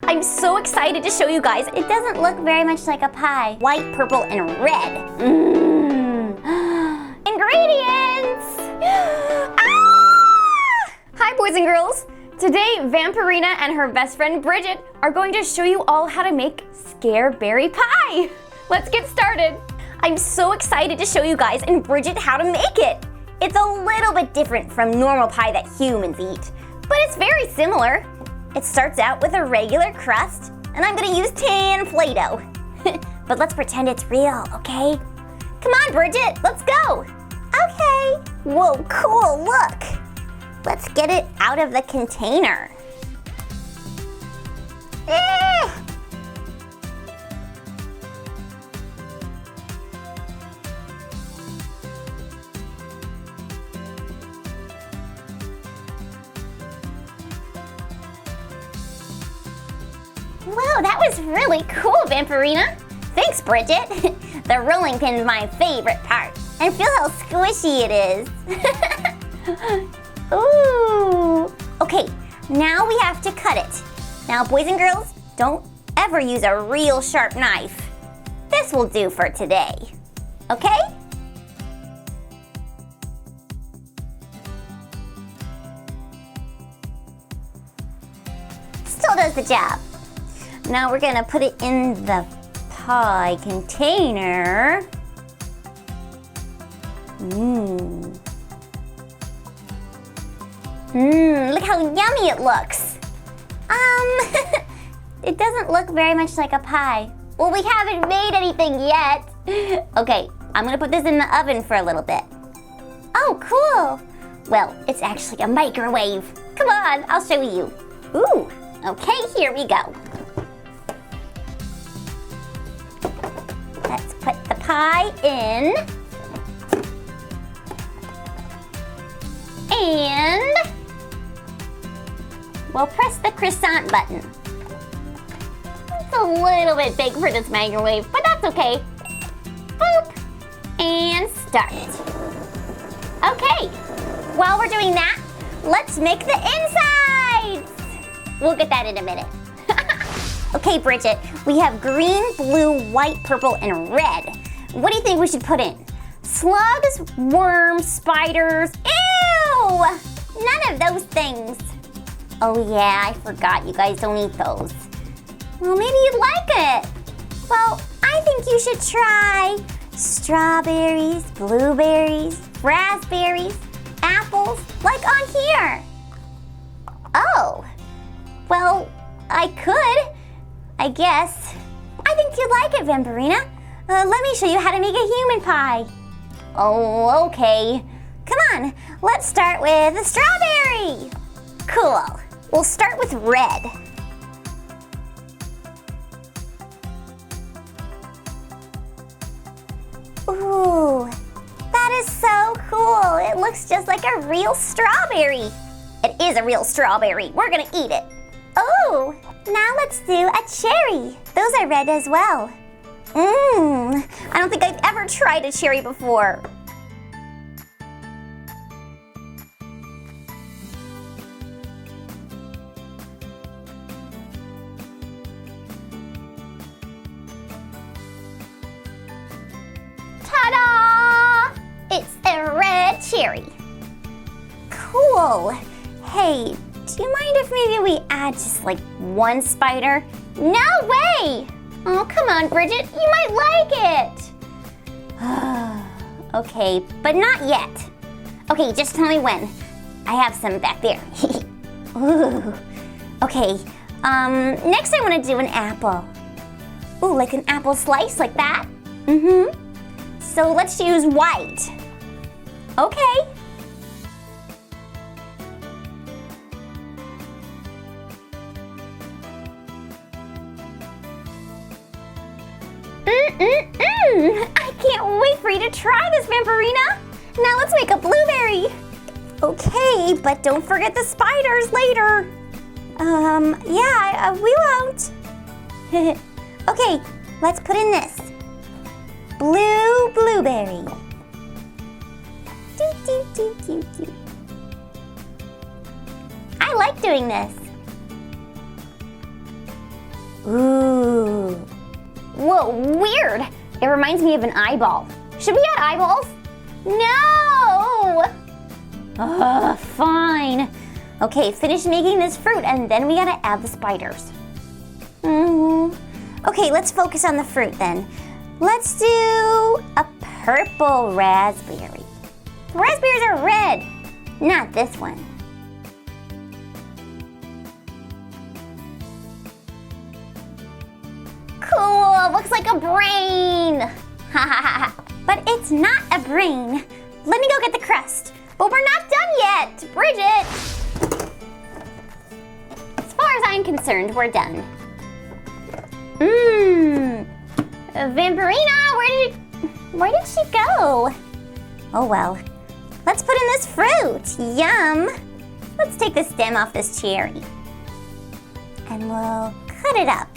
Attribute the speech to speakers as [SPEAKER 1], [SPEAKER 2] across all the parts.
[SPEAKER 1] I'm so excited to show you guys. It doesn't look very much like a pie. White, purple, and red. Ingredients! Ah! Hi, boys and girls. Today, Vampirina and her best friend Bridget are going to show you all how to make Scareberry Pie. Let's get started. I'm so excited to show you guys and Bridget how to make it. It's a little bit different from normal pie that humans eat, but it's very similar. It starts out with a regular crust, and I'm gonna use tan Play-Doh. But let's pretend it's real, okay? Come on, Bridget, let's go. Okay. Whoa, cool, look. Let's get it out of the container. Wow, that was really cool, Vampirina. Thanks, Bridget. The rolling pin's my favorite part. And feel how squishy it is. Ooh. Okay, now we have to cut it. Now, boys and girls, don't ever use a real sharp knife. This will do for today. Okay? Still does the job. Now we're gonna put it in the pie container. Look how yummy it looks. It doesn't look very much like a pie. Well, we haven't made anything yet. Okay, I'm gonna put this in the oven for a little bit. Oh, cool. Well, it's actually a microwave. Come on, I'll show you. Ooh, okay, here we go. Let's put the pie in. And we'll press the croissant button. It's a little bit big for this microwave, but that's okay. Boop. And start. Okay, while we're doing that, let's make the insides. We'll get that in a minute. Okay, Bridget, we have green, blue, white, purple, and red. What do you think we should put in? Slugs, worms, spiders, ew! None of those things. Oh yeah, I forgot you guys don't eat those. Well, maybe you'd like it. Well, I think you should try strawberries, blueberries, raspberries, apples, like on here. Oh, well, I could. I guess. I think you'd like it, Vampirina. Let me show you how to make a human pie. Oh, okay. Come on, let's start with a strawberry. Cool. We'll start with red. Ooh, that is so cool. It looks just like a real strawberry. It is a real strawberry. We're gonna eat it. Oh, now let's do a cherry. Those are red as well. I don't think I've ever tried a cherry before. Ta-da! It's a red cherry. Cool. Hey, do you mind if maybe we add just like one spider? No way! Oh, come on, Bridget, you might like it. Okay, but not yet. Okay, just tell me when. I have some back there. Ooh. Okay, next I want to do an apple. Ooh, like an apple slice, like that? So let's use white. Okay. I can't wait for you to try this, Vampirina. Now let's make a blueberry. Okay, but don't forget the spiders later. Yeah, we won't. Okay, let's put in this. Blueberry. Do, do, do, do, do. I like doing this. Whoa, weird. It reminds me of an eyeball. Should we add eyeballs? No! Ugh, fine. Okay, finish making this fruit and then we gotta add the spiders. Okay, let's focus on the fruit then. Let's do a purple raspberry. The raspberries are red, not this one. Cool, looks like a brain. But it's not a brain. Let me go get the crust. But we're not done yet, Bridget. As far as I'm concerned, we're done. Vampirina, where did she go? Oh well. Let's put in this fruit. Yum. Let's take the stem off this cherry. And we'll cut it up.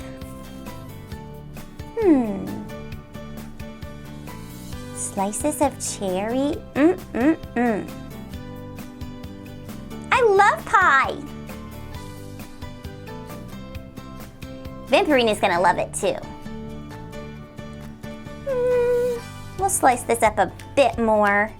[SPEAKER 1] Slices of cherry. I love pie. Vampirina's gonna love it too. We'll slice this up a bit more.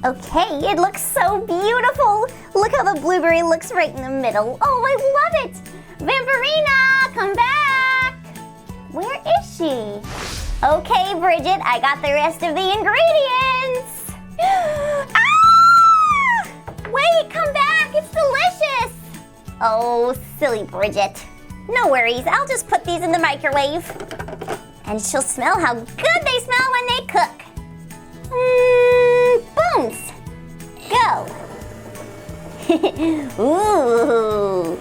[SPEAKER 1] Okay, it looks so beautiful. Look how the blueberry looks right in the middle. Oh, I love it. Vampirina, come back. Where is she? Okay, Bridget, I got the rest of the ingredients. Ah! Wait, come back, it's delicious. Oh, silly Bridget. No worries, I'll just put these in the microwave. And she'll smell how good they smell when they cook. Booms! Go! Ooh!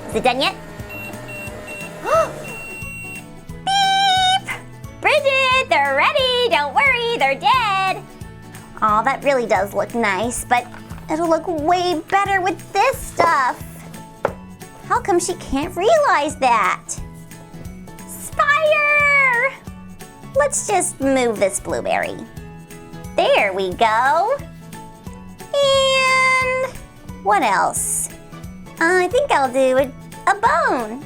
[SPEAKER 1] Is it done yet? Beep! Bridget, they're ready! Don't worry, they're dead! Aw, that really does look nice, but it'll look way better with this stuff. How come she can't realize that? Spire! Let's just move this blueberry. There we go. And what else? I think I'll do a bone.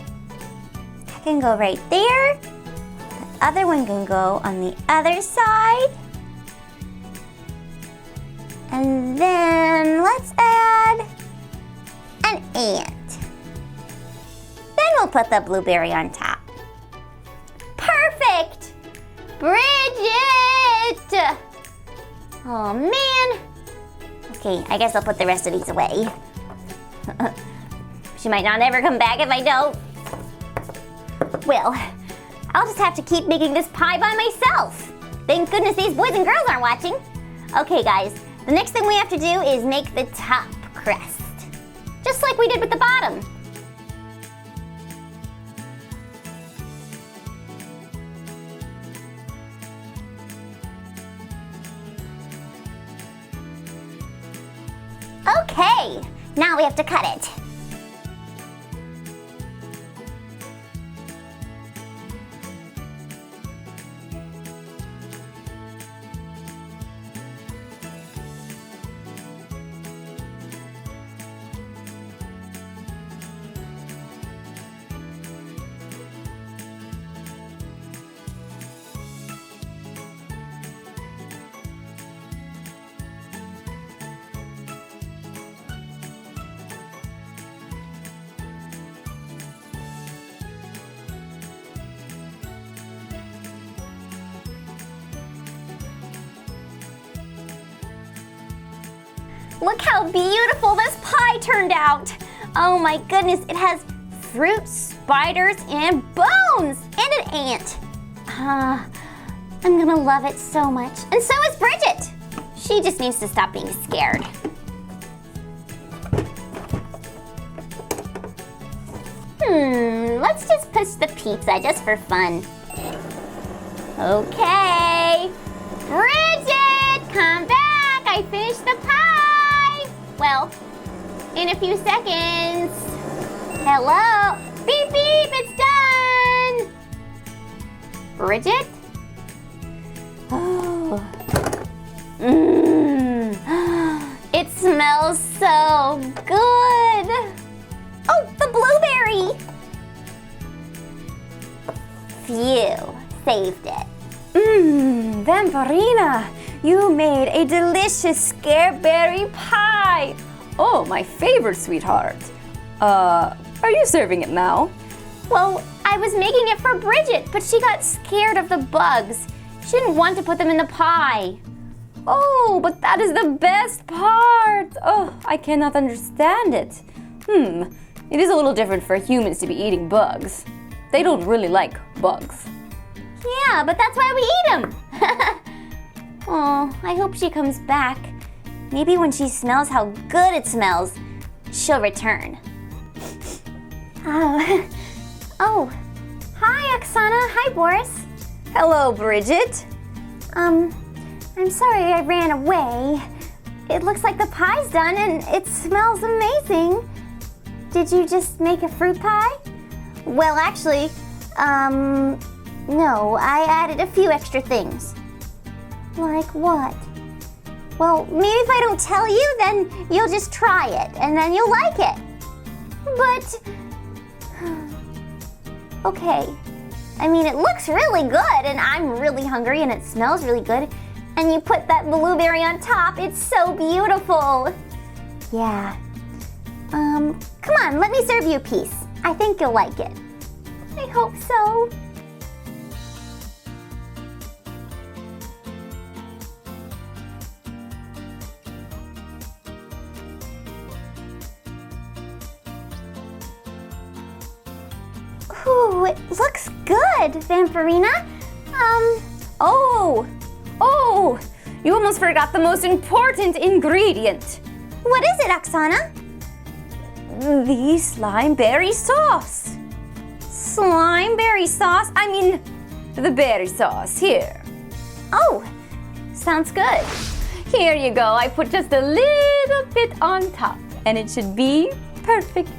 [SPEAKER 1] That can go right there. The other one can go on the other side. And then let's add an ant. Then we'll put the blueberry on top. Perfect! Bridget! Oh man. Okay, I guess I'll put the rest of these away. She might not ever come back if I don't. Well, I'll just have to keep making this pie by myself. Thank goodness these boys and girls aren't watching. Okay guys, the next thing we have to do is make the top crust. Just like we did with the bottom. Okay, now we have to cut it. Look how beautiful this pie turned out. Oh my goodness, it has fruit, spiders, and bones, and an ant. I'm gonna love it so much. And so is Bridget. She just needs to stop being scared. Let's just push the pizza just for fun. Okay. Bridget, come back. I finished the pie. well, in a few seconds. Hello? Beep, beep, it's done! Bridget? Oh. It smells so good. Oh, the blueberry. Phew, saved it.
[SPEAKER 2] Vampirina, you made a delicious Scareberry Pie. Oh, my favorite, sweetheart. Are you serving it now?
[SPEAKER 1] Well, I was making it for Bridget, but she got scared of the bugs. She didn't want to put them in the pie.
[SPEAKER 2] Oh, but that is the best part. Oh, I cannot understand it. It is a little different for humans to be eating bugs. They don't really like bugs.
[SPEAKER 1] Yeah, but that's why we eat them. Oh, I hope she comes back. Maybe when she smells how good it smells, she'll return. Oh, hi Oxana, hi Boris.
[SPEAKER 2] Hello, Bridget.
[SPEAKER 1] I'm sorry I ran away. It looks like the pie's done and it smells amazing. Did you just make a fruit pie? Well, actually, no, I added a few extra things. Like what? Well, maybe if I don't tell you, then you'll just try it, and then you'll like it. But, okay. I mean, it looks really good, and I'm really hungry, and it smells really good. And you put that blueberry on top, it's so beautiful. Yeah. Come on, let me serve you a piece. I think you'll like it. I hope so. Ooh, it looks good, Vampirina.
[SPEAKER 2] Oh, you almost forgot the most important ingredient.
[SPEAKER 1] What is it, Oxana?
[SPEAKER 2] The slimeberry sauce. Slimeberry sauce? I mean, the berry sauce here.
[SPEAKER 1] Oh, sounds good.
[SPEAKER 2] Here you go. I put just a little bit on top, and it should be perfect.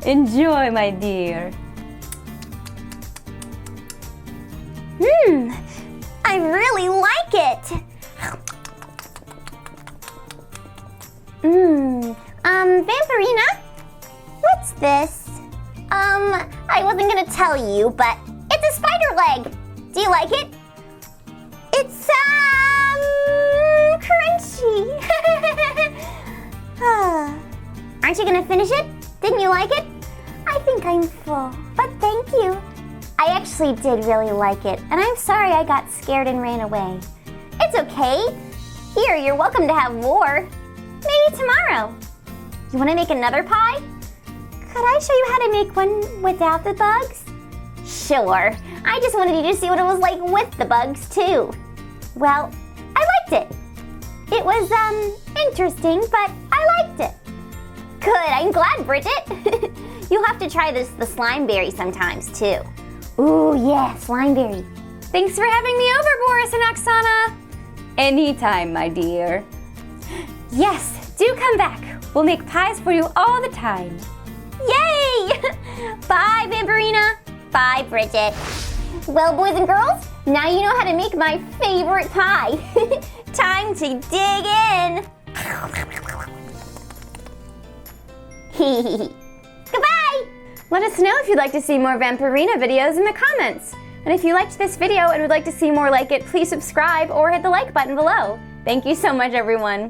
[SPEAKER 2] Enjoy, my dear.
[SPEAKER 1] I really like it. Vampirina, what's this? I wasn't gonna tell you, but it's a spider leg. Do you like it? It's, crunchy. Aren't you gonna finish it? Didn't you like it? I think I'm full, but thank you. I actually did really like it, and I'm sorry I got scared and ran away. It's okay. Here, you're welcome to have more. Maybe tomorrow. You want to make another pie? Could I show you how to make one without the bugs? Sure. I just wanted you to see what it was like with the bugs, too. Well, I liked it. It was, interesting, but I liked it. Good, I'm glad, Bridget. You'll have to try the slimeberry sometimes, too. Ooh, yeah, slimeberry.
[SPEAKER 2] Thanks for having me over, Boris and Oxana. Anytime, my dear. Yes, do come back. We'll make pies for you all the time.
[SPEAKER 1] Yay! Bye, Vampirina. Bye, Bridget. Well, boys and girls, now you know how to make my favorite pie. Time to dig in. Goodbye!
[SPEAKER 2] Let us know if you'd like to see more Vampirina videos in the comments. And if you liked this video and would like to see more like it, please subscribe or hit the like button below. Thank you so much, everyone.